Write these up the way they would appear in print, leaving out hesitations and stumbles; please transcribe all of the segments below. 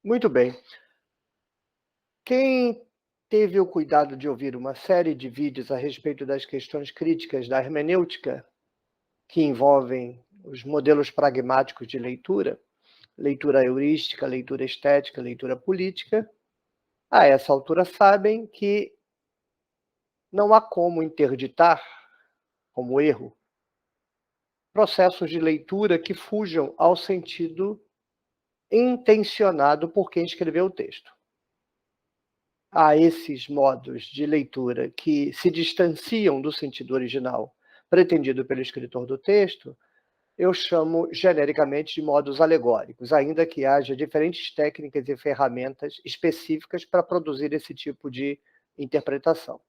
Muito bem. Quem teve o cuidado de ouvir uma série de vídeos a respeito das questões críticas da hermenêutica, que envolvem os modelos pragmáticos de leitura, leitura heurística, leitura estética, leitura política, a essa altura sabem que não há como interditar, como erro, processos de leitura que fujam ao sentido intencionado por quem escreveu o texto. A esses modos de leitura que se distanciam do sentido original pretendido pelo escritor do texto, eu chamo genericamente de modos alegóricos, ainda que haja diferentes técnicas e ferramentas específicas para produzir esse tipo de interpretação.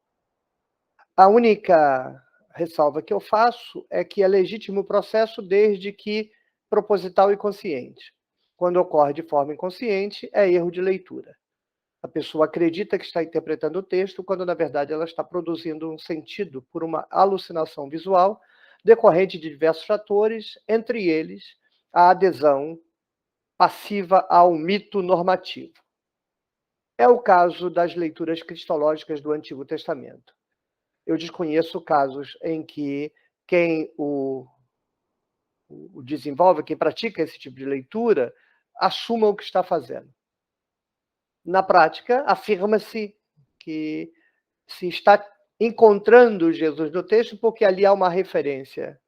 A única ressalva que eu faço é que é legítimo o processo desde que proposital e consciente. Quando ocorre de forma inconsciente, é erro de leitura. A pessoa acredita que está interpretando o texto, quando na verdade ela está produzindo um sentido por uma alucinação visual decorrente de diversos fatores, entre eles a adesão passiva ao mito normativo. É o caso das leituras cristológicas do Antigo Testamento. Eu desconheço casos em que quem o desenvolve, quem pratica esse tipo de leitura, assuma o que está fazendo. Na prática, afirma-se que se está encontrando Jesus no texto, porque ali há uma referência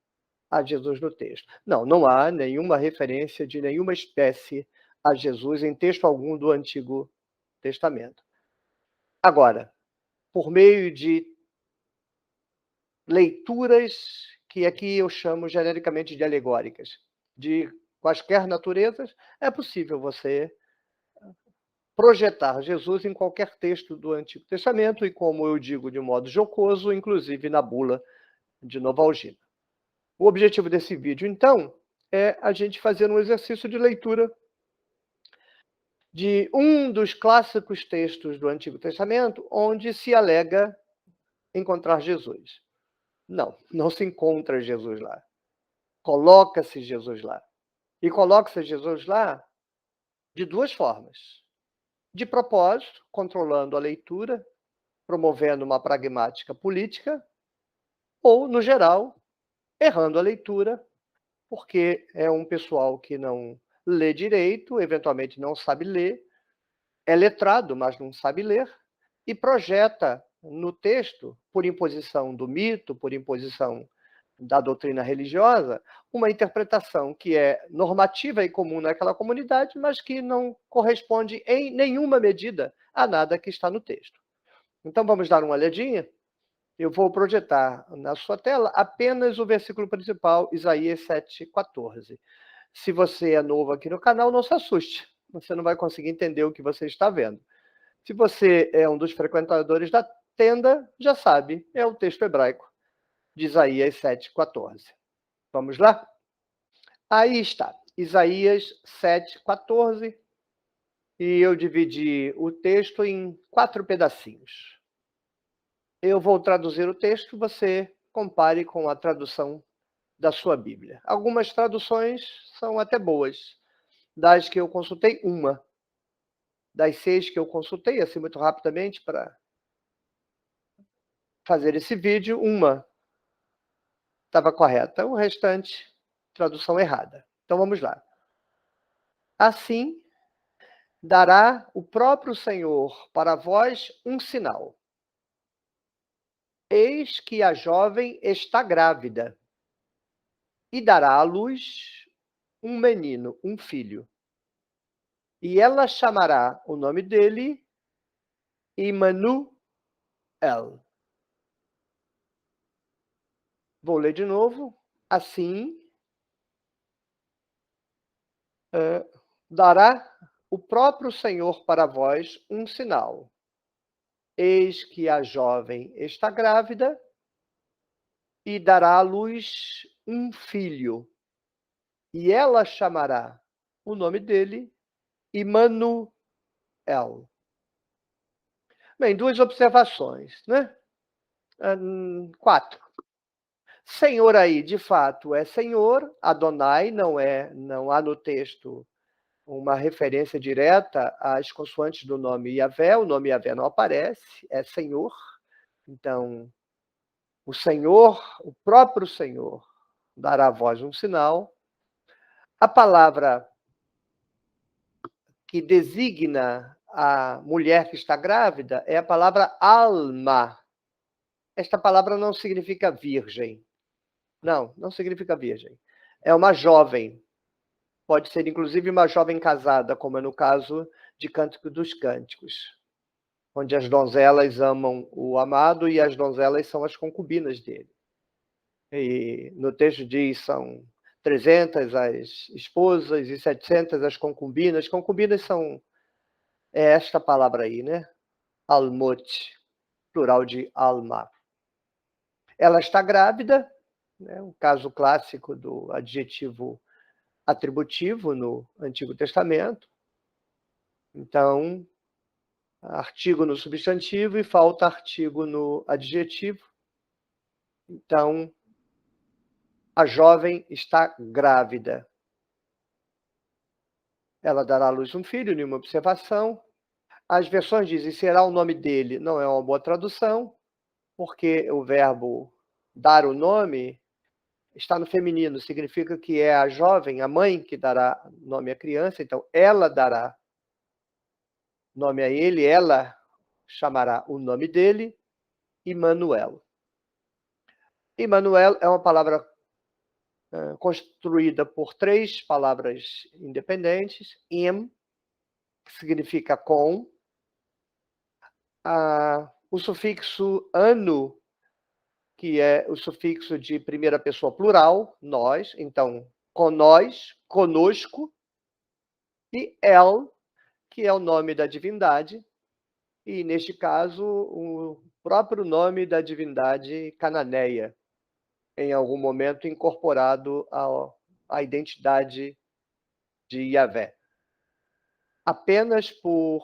a Jesus no texto. Não, não há nenhuma referência de nenhuma espécie a Jesus em texto algum do Antigo Testamento. Agora, por meio de leituras que aqui eu chamo genericamente de alegóricas, de quaisquer naturezas, é possível você projetar Jesus em qualquer texto do Antigo Testamento e, como eu digo de modo jocoso, inclusive na bula de Nova Algina. O objetivo desse vídeo, então, é a gente fazer um exercício de leitura de um dos clássicos textos do Antigo Testamento, onde se alega encontrar Jesus. Não, não se encontra Jesus lá. Coloca-se Jesus lá. E coloca-se Jesus lá de duas formas. De propósito, controlando a leitura, promovendo uma pragmática política, ou, no geral, errando a leitura, porque é um pessoal que não lê direito, eventualmente não sabe ler, é letrado, mas não sabe ler, e projeta no texto, por imposição do mito, por imposição da doutrina religiosa, uma interpretação que é normativa e comum naquela comunidade, mas que não corresponde em nenhuma medida a nada que está no texto. Então vamos dar uma olhadinha? Eu vou projetar na sua tela apenas o versículo principal, Isaías 7,14. Se você é novo aqui no canal, não se assuste, você não vai conseguir entender o que você está vendo. Se você é um dos frequentadores da tenda, já sabe, é o texto hebraico de Isaías 7,14. Vamos lá? Aí está, Isaías 7,14, e eu dividi o texto em 4 pedacinhos. Eu vou traduzir o texto, você compare com a tradução da sua Bíblia. Algumas traduções são até boas. Das que eu consultei, uma. Das 6 que eu consultei, assim, muito rapidamente, para fazer esse vídeo, uma estava correta. O restante, tradução errada. Então vamos lá. Assim, dará o próprio Senhor para vós um sinal. Eis que a jovem está grávida e dará à luz um menino, um filho. E ela chamará o nome dele Immanuel. Vou ler de novo. Assim, dará o próprio Senhor para vós um sinal. Eis que a jovem está grávida e dará à luz um filho. E ela chamará o nome dele Immanuel. Bem, 2 observações, né? 4. Senhor aí, de fato, é Senhor, Adonai, não há no texto uma referência direta às consoantes do nome Yahvé. O nome Yahvé não aparece, é Senhor. Então, o Senhor, o próprio Senhor, dará à voz um sinal. A palavra que designa a mulher que está grávida é a palavra alma. Esta palavra não significa virgem. Não significa virgem. É uma jovem. Pode ser, inclusive, uma jovem casada, como é no caso de Cântico dos Cânticos, onde as donzelas amam o amado e as donzelas são as concubinas dele. E no texto diz, são 300 as esposas e 700 as concubinas. Concubinas são esta palavra aí, né? Almot, plural de alma. Ela está grávida, né? Um caso clássico do adjetivo atributivo no Antigo Testamento. Então, artigo no substantivo e falta artigo no adjetivo. Então, a jovem está grávida. Ela dará à luz um filho, nenhuma observação. As versões dizem, será o nome dele. Não é uma boa tradução, porque o verbo dar o nome está no feminino, significa que é a jovem, a mãe, que dará nome à criança. Então, ela dará nome a ele, ela chamará o nome dele, Immanuel. Immanuel é uma palavra construída por 3 palavras independentes. Im, que significa com. O sufixo ano, que é o sufixo de primeira pessoa plural, nós. Então, com nós, conosco. E El, que é o nome da divindade. E, neste caso, o próprio nome da divindade cananeia, em algum momento incorporado à identidade de Yahvé. Apenas por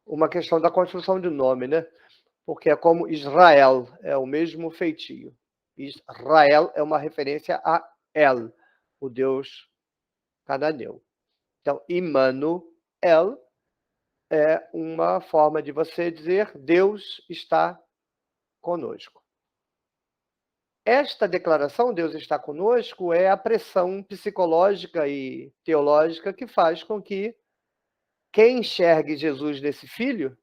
uma questão da construção de nome, né? Porque é como Israel, é o mesmo feitio. Israel é uma referência a El, o Deus cananeu. Então, Immanuel é uma forma de você dizer Deus está conosco. Esta declaração, Deus está conosco, é a pressão psicológica e teológica que faz com que quem enxergue Jesus nesse filho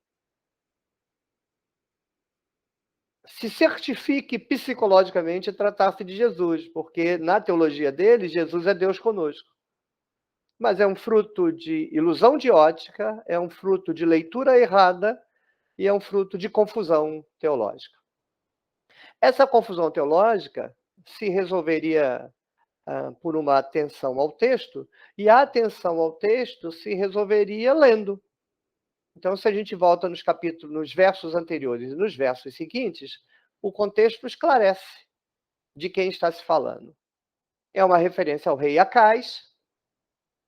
se certifique psicologicamente tratar-se de Jesus, porque na teologia dele, Jesus é Deus conosco. Mas é um fruto de ilusão de ótica, é um fruto de leitura errada e é um fruto de confusão teológica. Essa confusão teológica se resolveria por uma atenção ao texto, e a atenção ao texto se resolveria lendo. Então, se a gente volta nos capítulos, nos versos anteriores e nos versos seguintes, o contexto esclarece de quem está se falando. É uma referência ao rei Acais.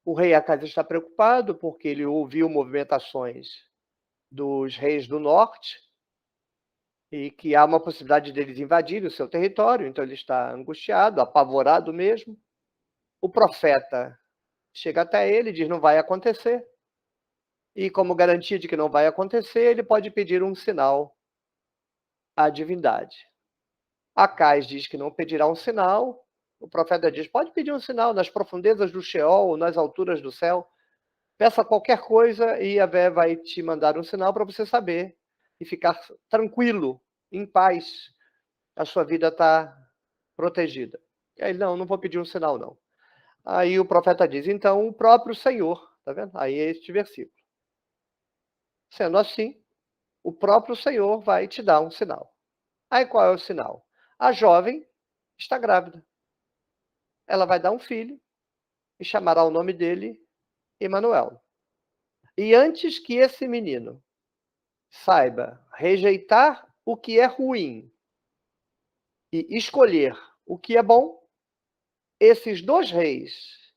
O rei Acais está preocupado porque ele ouviu movimentações dos reis do norte e que há uma possibilidade deles invadirem o seu território, então ele está angustiado, apavorado mesmo. O profeta chega até ele e diz, não vai acontecer. E como garantia de que não vai acontecer, ele pode pedir um sinal à divindade. Acais diz que não pedirá um sinal. O profeta diz, pode pedir um sinal nas profundezas do Sheol, nas alturas do céu. Peça qualquer coisa e Yahvé vai te mandar um sinal para você saber e ficar tranquilo, em paz. A sua vida está protegida. E aí, não vou pedir um sinal, não. Aí o profeta diz, então, o próprio Senhor, tá vendo? Aí é este versículo. Sendo assim, o próprio Senhor vai te dar um sinal. Aí qual é o sinal? A jovem está grávida. Ela vai dar um filho e chamará o nome dele Emanuel. E antes que esse menino saiba rejeitar o que é ruim e escolher o que é bom, esses 2 reis,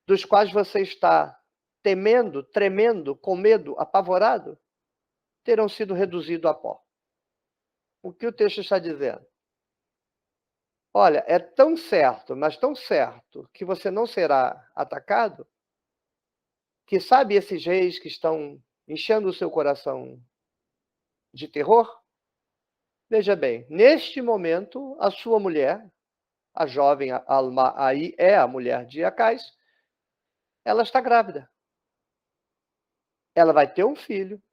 dos quais você está temendo, tremendo, com medo, apavorado, terão sido reduzidos a pó. O que o texto está dizendo? Olha, é tão certo, mas tão certo, que você não será atacado, que sabe esses reis que estão enchendo o seu coração de terror? Veja bem, neste momento, a sua mulher, a jovem Alma aí é a mulher de Acais, ela está grávida. Ela vai ter um filho,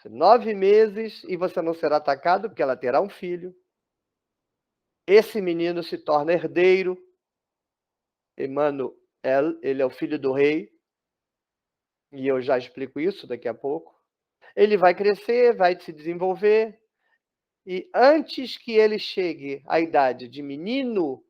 9 meses, e você não será atacado, porque ela terá um filho. Esse menino se torna herdeiro. Emanuel, ele é o filho do rei, e eu já explico isso daqui a pouco. Ele vai crescer, vai se desenvolver, e antes que ele chegue à idade de menino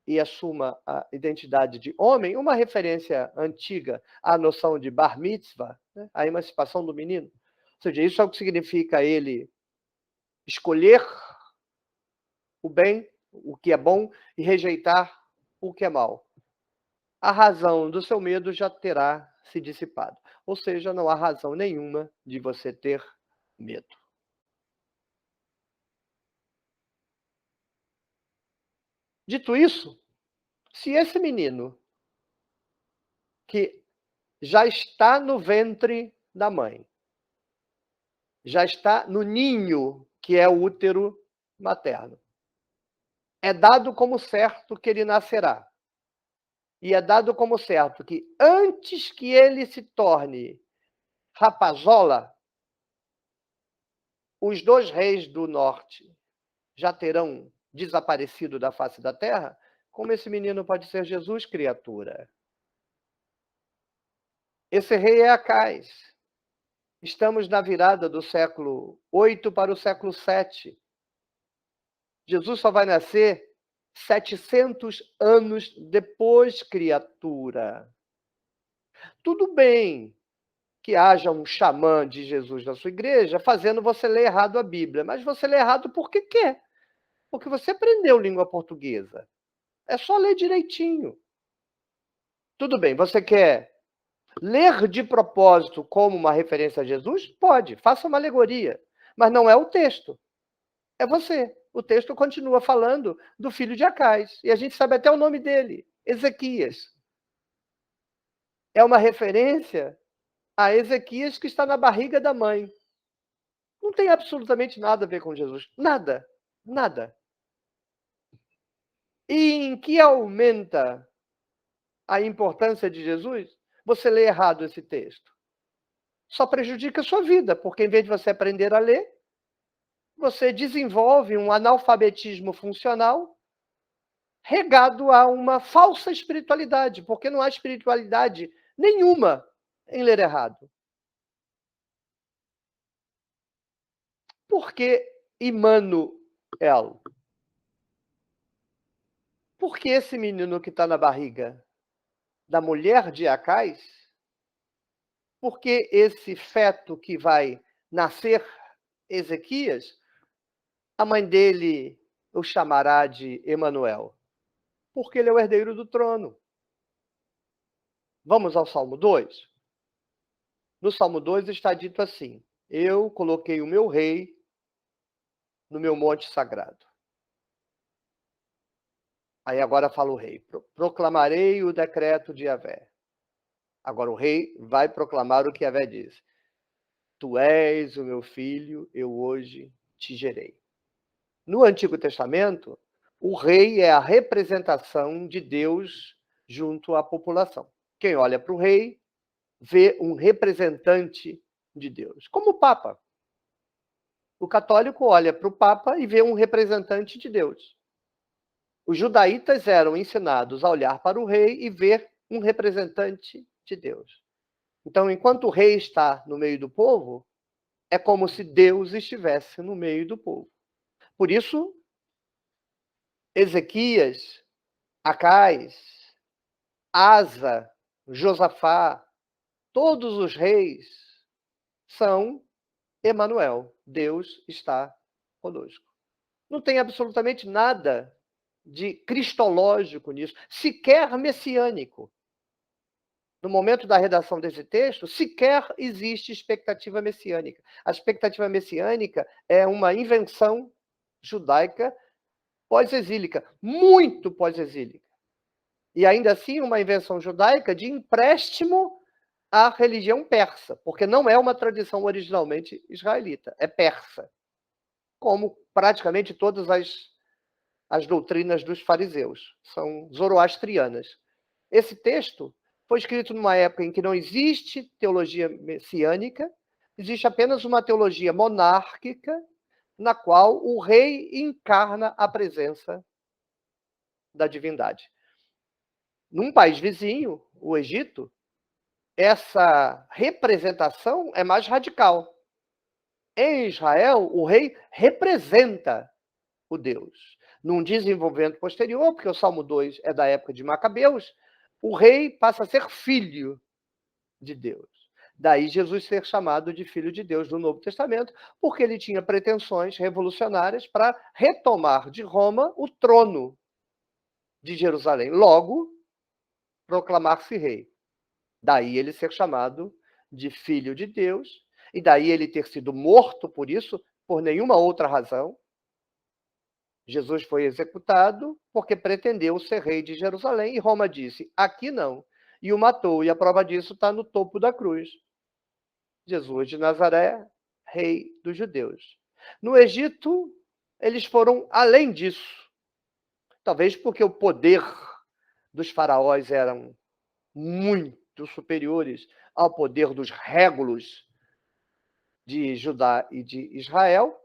e assuma a identidade de homem, uma referência antiga à noção de bar mitzvah, né, a emancipação do menino. Ou seja, isso é o que significa ele escolher o bem, o que é bom, e rejeitar o que é mal. A razão do seu medo já terá se dissipado. Ou seja, não há razão nenhuma de você ter medo. Dito isso, se esse menino que já está no ventre da mãe, já está no ninho, que é o útero materno, é dado como certo que ele nascerá. E é dado como certo que antes que ele se torne rapazola, os 2 reis do norte já terão desaparecido da face da terra. Como esse menino pode ser Jesus, criatura? Esse rei é Acais. Estamos na virada do século 8 para o século 7. Jesus só vai nascer 700 anos depois, criatura. Tudo bem que haja um xamã de Jesus na sua igreja fazendo você ler errado a Bíblia, mas você lê errado porque quer. Porque você aprendeu língua portuguesa. É só ler direitinho. Tudo bem, você quer ler de propósito como uma referência a Jesus? Pode, faça uma alegoria. Mas não é o texto. É você. O texto continua falando do filho de Acais. E a gente sabe até o nome dele, Ezequias. É uma referência a Ezequias que está na barriga da mãe. Não tem absolutamente nada a ver com Jesus. Nada. Nada. E em que aumenta a importância de Jesus? Você lê errado esse texto. Só prejudica a sua vida, porque em vez de você aprender a ler, você desenvolve um analfabetismo funcional regado a uma falsa espiritualidade, porque não há espiritualidade nenhuma em ler errado. Por que Immanuel? Porque esse menino que está na barriga da mulher de Acais, porque esse feto que vai nascer, Ezequias, a mãe dele o chamará de Emanuel? Porque ele é o herdeiro do trono. Vamos ao Salmo 2? No Salmo 2 está dito assim: eu coloquei o meu rei no meu monte sagrado. Aí agora fala o rei: proclamarei o decreto de Yahvé. Agora o rei vai proclamar o que Yahvé diz: tu és o meu filho, eu hoje te gerei. No Antigo Testamento, o rei é a representação de Deus junto à população. Quem olha para o rei vê um representante de Deus, como o Papa. O católico olha para o Papa e vê um representante de Deus. Os judaítas eram ensinados a olhar para o rei e ver um representante de Deus. Então, enquanto o rei está no meio do povo, é como se Deus estivesse no meio do povo. Por isso, Ezequias, Acais, Asa, Josafá, todos os reis são Emanuel. Deus está conosco. Não tem absolutamente nada de cristológico nisso, sequer messiânico. No momento da redação desse texto, sequer existe expectativa messiânica. A expectativa messiânica é uma invenção judaica pós-exílica, muito pós-exílica. E ainda assim uma invenção judaica de empréstimo à religião persa, porque não é uma tradição originalmente israelita, é persa, como praticamente todas as doutrinas dos fariseus, são zoroastrianas. Esse texto foi escrito numa época em que não existe teologia messiânica, existe apenas uma teologia monárquica, na qual o rei encarna a presença da divindade. Num país vizinho, o Egito, essa representação é mais radical. Em Israel, o rei representa o Deus. Num desenvolvimento posterior, porque o Salmo 2 é da época de Macabeus, o rei passa a ser filho de Deus. Daí Jesus ser chamado de filho de Deus no Novo Testamento, porque ele tinha pretensões revolucionárias para retomar de Roma o trono de Jerusalém. Logo, proclamar-se rei. Daí ele ser chamado de filho de Deus, e daí ele ter sido morto por isso, por nenhuma outra razão. Jesus foi executado porque pretendeu ser rei de Jerusalém, e Roma disse, aqui não, e o matou, e a prova disso está no topo da cruz. Jesus de Nazaré, rei dos judeus. No Egito, eles foram além disso. Talvez porque o poder dos faraós eram muito superiores ao poder dos régulos de Judá e de Israel,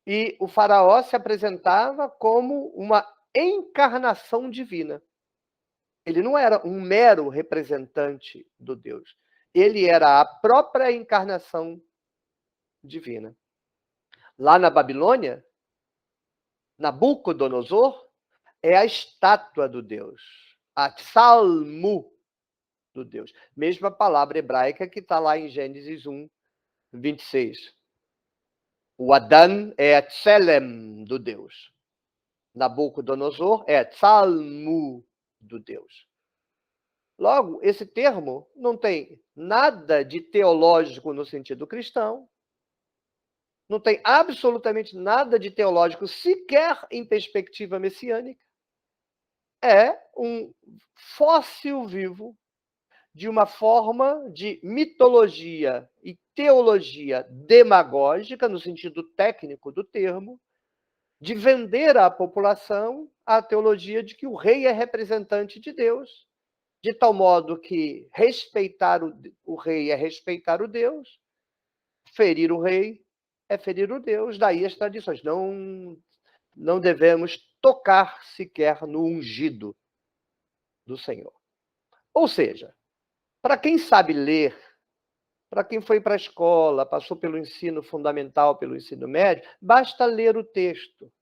e o faraó se apresentava como uma encarnação divina. Ele não era um mero representante do Deus. Ele era a própria encarnação divina. Lá na Babilônia, Nabucodonosor é a estátua do Deus, a Tsalmu do Deus. Mesma palavra hebraica que está lá em Gênesis 1, 26. O Adão é a Tselem do Deus. Nabucodonosor é a Tsalmu do Deus. Logo, esse termo não tem nada de teológico no sentido cristão, não tem absolutamente nada de teológico sequer em perspectiva messiânica. É um fóssil vivo de uma forma de mitologia e teologia demagógica, no sentido técnico do termo, de vender à população a teologia de que o rei é representante de Deus, de tal modo que respeitar o rei é respeitar o Deus, ferir o rei é ferir o Deus. Daí as tradições. Não devemos tocar sequer no ungido do Senhor. Ou seja, para quem sabe ler, para quem foi para a escola, passou pelo ensino fundamental, pelo ensino médio, basta ler o texto.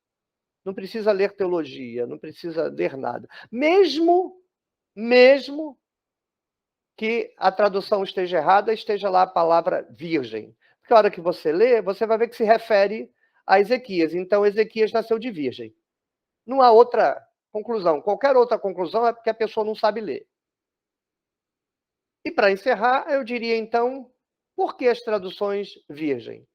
Não precisa ler teologia, não precisa ler nada. Mesmo que a tradução esteja errada, esteja lá a palavra virgem. Porque a hora que você lê, você vai ver que se refere a Ezequias. Então, Ezequias nasceu de virgem. Não há outra conclusão. Qualquer outra conclusão é porque a pessoa não sabe ler. E para encerrar, eu diria então, por que as traduções virgem?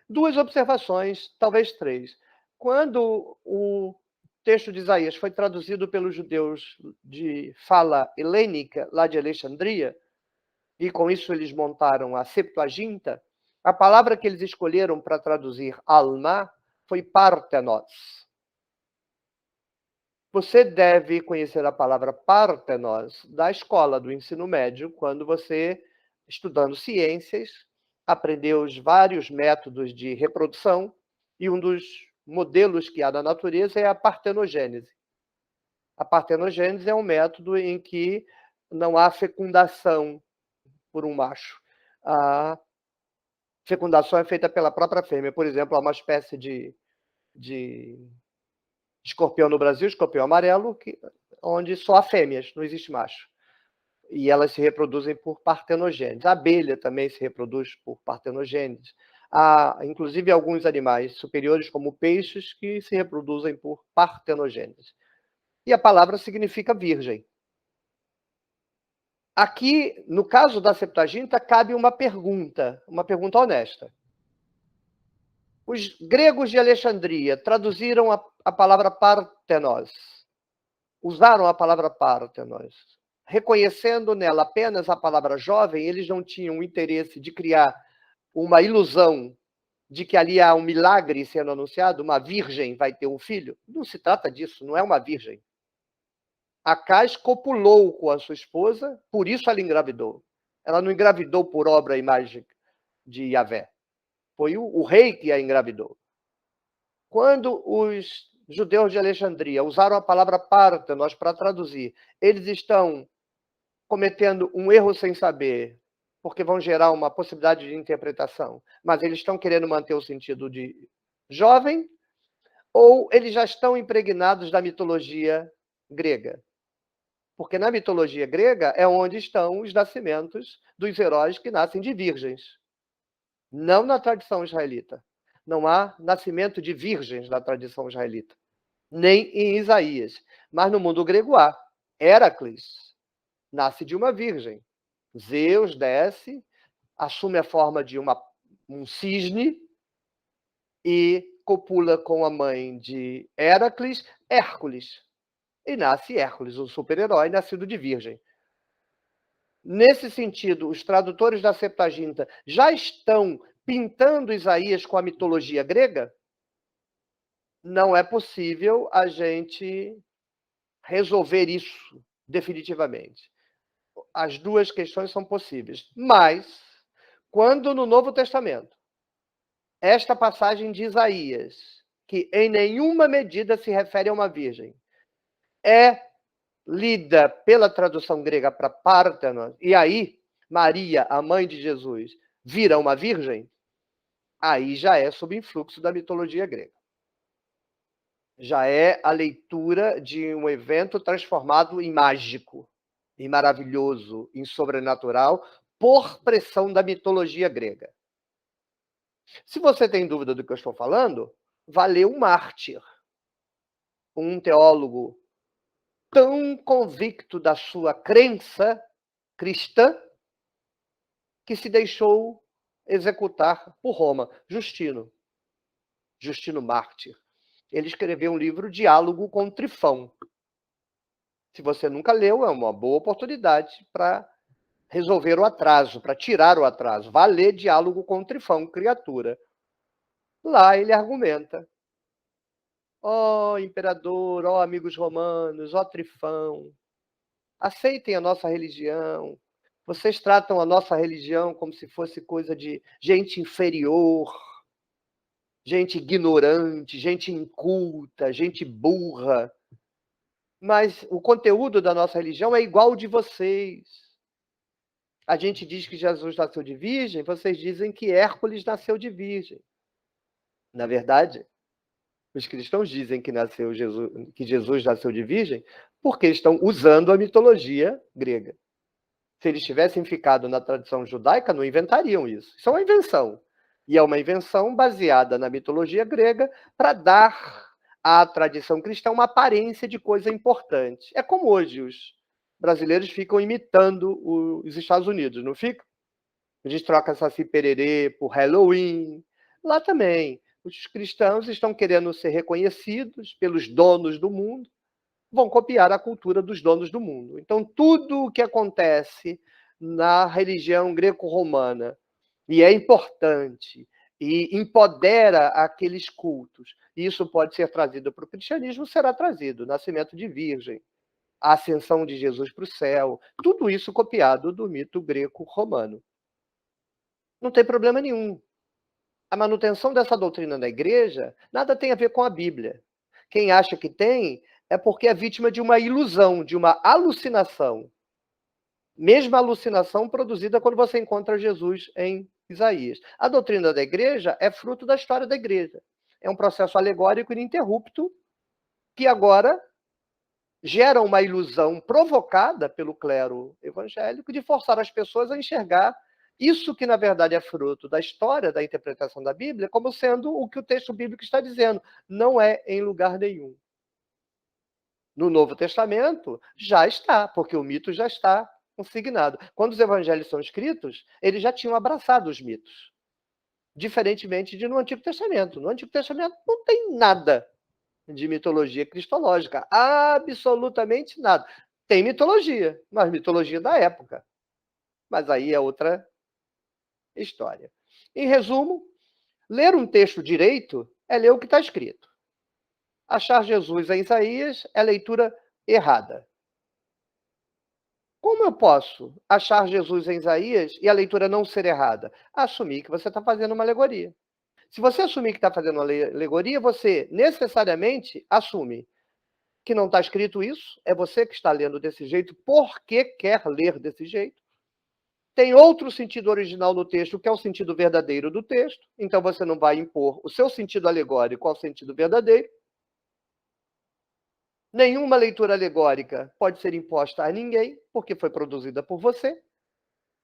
Duas observações, talvez três. Quando o texto de Isaías foi traduzido pelos judeus de fala helênica, lá de Alexandria, e com isso eles montaram a Septuaginta, a palavra que eles escolheram para traduzir Alma foi Partenos. Você deve conhecer a palavra Partenos da escola do ensino médio, quando você, estudando ciências, aprendeu os vários métodos de reprodução, e um dos modelos que há na natureza é a partenogênese. A partenogênese é um método em que não há fecundação por um macho. A fecundação é feita pela própria fêmea. Por exemplo, há uma espécie de escorpião no Brasil, escorpião amarelo, onde só há fêmeas, não existe macho. E elas se reproduzem por partenogênese. A abelha também se reproduz por partenogênese. Há, inclusive, alguns animais superiores, como peixes, que se reproduzem por partenogênese. E a palavra significa virgem. Aqui, no caso da Septuaginta, cabe uma pergunta honesta. Os gregos de Alexandria traduziram a palavra Parthenos, usaram a palavra Parthenos. Reconhecendo nela apenas a palavra jovem, eles não tinham o interesse de criar uma ilusão de que ali há um milagre sendo anunciado, uma virgem vai ter um filho. Não se trata disso, não é uma virgem. Acais copulou com a sua esposa, por isso ela engravidou. Ela não engravidou por obra e imagem de Yahvé. Foi o rei que a engravidou. Quando os judeus de Alexandria usaram a palavra Parthenos para traduzir, eles estão cometendo um erro sem saber, porque vão gerar uma possibilidade de interpretação, mas eles estão querendo manter o sentido de jovem, ou eles já estão impregnados da mitologia grega? Porque na mitologia grega é onde estão os nascimentos dos heróis que nascem de virgens. Não na tradição israelita. Não há nascimento de virgens na tradição israelita. Nem em Isaías. Mas no mundo grego há. Heracles nasce de uma virgem. Zeus desce, assume a forma de um cisne e copula com a mãe de Heracles, Hércules. E nasce Hércules, um super-herói nascido de virgem. Nesse sentido, os tradutores da Septuaginta já estão pintando Isaías com a mitologia grega? Não é possível a gente resolver isso definitivamente. As duas questões são possíveis. Mas, quando no Novo Testamento, esta passagem de Isaías, que em nenhuma medida se refere a uma virgem, é lida pela tradução grega para Parthenos, e aí Maria, a mãe de Jesus, vira uma virgem, aí já é sob influxo da mitologia grega. Já é a leitura de um evento transformado em mágico, em maravilhoso, em sobrenatural, por pressão da mitologia grega. Se você tem dúvida do que eu estou falando, vá ler um mártir, um teólogo tão convicto da sua crença cristã que se deixou executar por Roma, Justino Mártir. Ele escreveu um livro, Diálogo com Trifão. Se você nunca leu, é uma boa oportunidade para resolver o atraso, para tirar o atraso. Vá ler Diálogo com Trifão, criatura. Lá ele argumenta. Ó imperador, ó amigos romanos, ó Trifão, aceitem a nossa religião. Vocês tratam a nossa religião como se fosse coisa de gente inferior, gente ignorante, gente inculta, gente burra. Mas o conteúdo da nossa religião é igual ao de vocês. A gente diz que Jesus nasceu de virgem, vocês dizem que Hércules nasceu de virgem. Na verdade, os cristãos dizem que Jesus nasceu de virgem porque estão usando a mitologia grega. Se eles tivessem ficado na tradição judaica, não inventariam isso. Isso é uma invenção. E é uma invenção baseada na mitologia grega para dar à tradição cristã uma aparência de coisa importante. É como hoje os brasileiros ficam imitando os Estados Unidos, não fica? A gente troca Saci Pererê por Halloween. Lá também. Os cristãos estão querendo ser reconhecidos pelos donos do mundo, vão copiar a cultura dos donos do mundo. Então, tudo o que acontece na religião greco-romana e é importante e empodera aqueles cultos, isso pode ser trazido para o cristianismo, será trazido. Nascimento de virgem, a ascensão de Jesus para o céu, tudo isso copiado do mito greco-romano. Não tem problema nenhum. A manutenção dessa doutrina da igreja nada tem a ver com a Bíblia. Quem acha que tem é porque é vítima de uma ilusão, de uma alucinação. Mesma alucinação produzida quando você encontra Jesus em Isaías. A doutrina da igreja é fruto da história da igreja. É um processo alegórico ininterrupto que agora gera uma ilusão provocada pelo clero evangélico de forçar as pessoas a enxergar isso que, na verdade, é fruto da história, da interpretação da Bíblia, como sendo o que o texto bíblico está dizendo. Não é em lugar nenhum. No Novo Testamento, já está, porque o mito já está consignado. Quando os evangelhos são escritos, eles já tinham abraçado os mitos. Diferentemente de no Antigo Testamento. No Antigo Testamento não tem nada de mitologia cristológica, absolutamente nada. Tem mitologia, mas mitologia da época. Mas aí é outra história. Em resumo, ler um texto direito é ler o que está escrito. Achar Jesus em Isaías é leitura errada. Como eu posso achar Jesus em Isaías e a leitura não ser errada? Assumir que você está fazendo uma alegoria. Se você assumir que está fazendo uma alegoria, você necessariamente assume que não está escrito isso, é você que está lendo desse jeito porque quer ler desse jeito. Tem outro sentido original no texto, que é o sentido verdadeiro do texto, então você não vai impor o seu sentido alegórico ao sentido verdadeiro. Nenhuma leitura alegórica pode ser imposta a ninguém, porque foi produzida por você.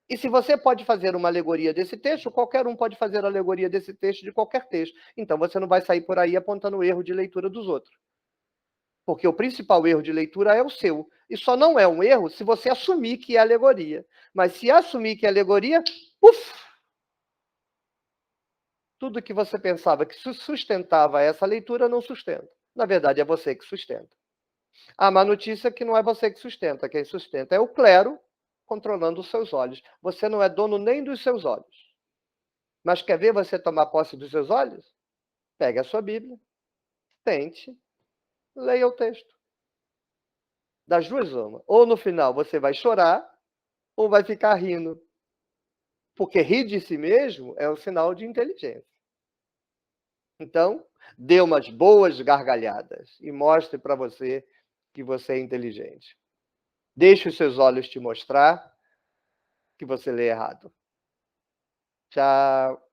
E se você pode fazer uma alegoria desse texto, qualquer um pode fazer a alegoria desse texto de qualquer texto. Então você não vai sair por aí apontando o erro de leitura dos outros. Porque o principal erro de leitura é o seu. E só não é um erro se você assumir que é alegoria. Mas se assumir que é alegoria, tudo que você pensava que sustentava essa leitura não sustenta. Na verdade, é você que sustenta. A má notícia é que não é você que sustenta. Quem sustenta é o clero controlando os seus olhos. Você não é dono nem dos seus olhos. Mas quer ver você tomar posse dos seus olhos? Pegue a sua Bíblia, tente, leia o texto. Das duas, uma. Ou no final você vai chorar, ou vai ficar rindo. Porque rir de si mesmo é um sinal de inteligência. Então, dê umas boas gargalhadas e mostre para você que você é inteligente. Deixe os seus olhos te mostrar que você lê errado. Tchau.